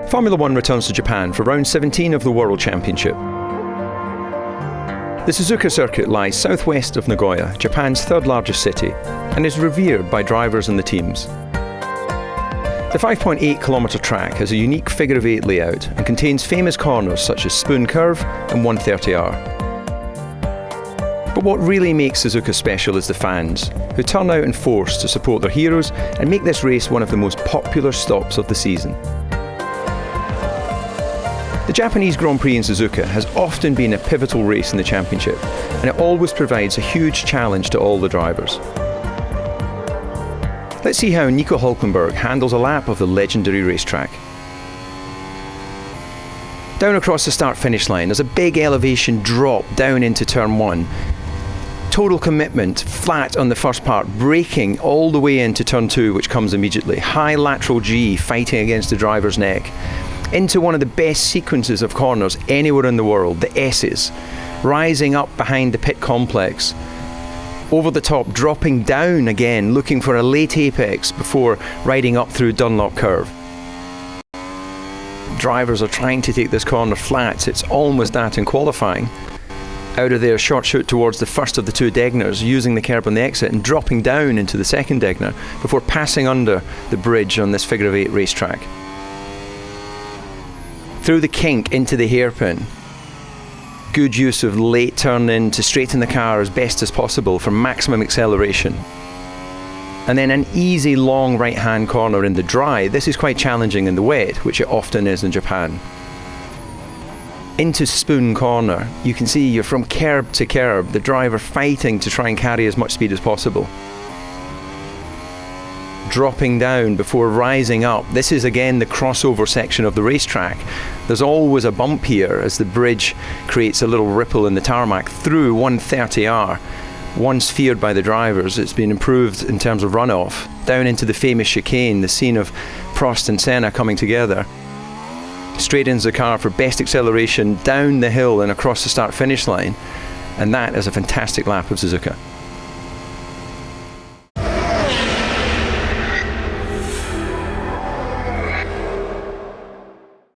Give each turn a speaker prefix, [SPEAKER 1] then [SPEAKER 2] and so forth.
[SPEAKER 1] Formula One returns to Japan for round 17 of the World Championship. The Suzuka circuit lies southwest of Nagoya, Japan's third largest city, and is revered by drivers and the teams. The 5.8 kilometre track has a unique figure-of-8 layout and contains famous corners such as Spoon Curve and 130R. But what really makes Suzuka special is the fans, who turn out in force to support their heroes and make this race one of the most popular stops of the season. The Japanese Grand Prix in Suzuka has often been a pivotal race in the championship, and it always provides a huge challenge to all the drivers. Let's see how Nico Hülkenberg handles a lap of the legendary racetrack. Down across the start-finish line, there's a big elevation drop down into turn 1. Total commitment, flat on the first part, braking all the way into turn 2, which comes immediately. High lateral G fighting against the driver's neck. Into one of the best sequences of corners anywhere in the world, the S's, rising up behind the pit complex, over the top, dropping down again, looking for a late apex before riding up through Dunlop Curve. Drivers are trying to take this corner flat. It's almost that in qualifying. Out of there, short shoot towards the first of the two Degners, using the curb on the exit and dropping down into the second Degner before passing under the bridge on this figure-of-8 racetrack. Through the kink into the hairpin. Good use of late turn in to straighten the car as best as possible for maximum acceleration. And then an easy long right-hand corner in the dry. This is quite challenging in the wet, which it often is in Japan. Into Spoon Corner, you can see you're from curb to curb, the driver fighting to try and carry as much speed as possible. Dropping down before rising up. This is again the crossover section of the racetrack. There's always a bump here as the bridge creates a little ripple in the tarmac through 130R. Once feared by the drivers, it's been improved in terms of runoff. Down into the famous chicane, the scene of Prost and Senna coming together. Straight into the car for best acceleration down the hill and across the start-finish line. And that is a fantastic lap of Suzuka.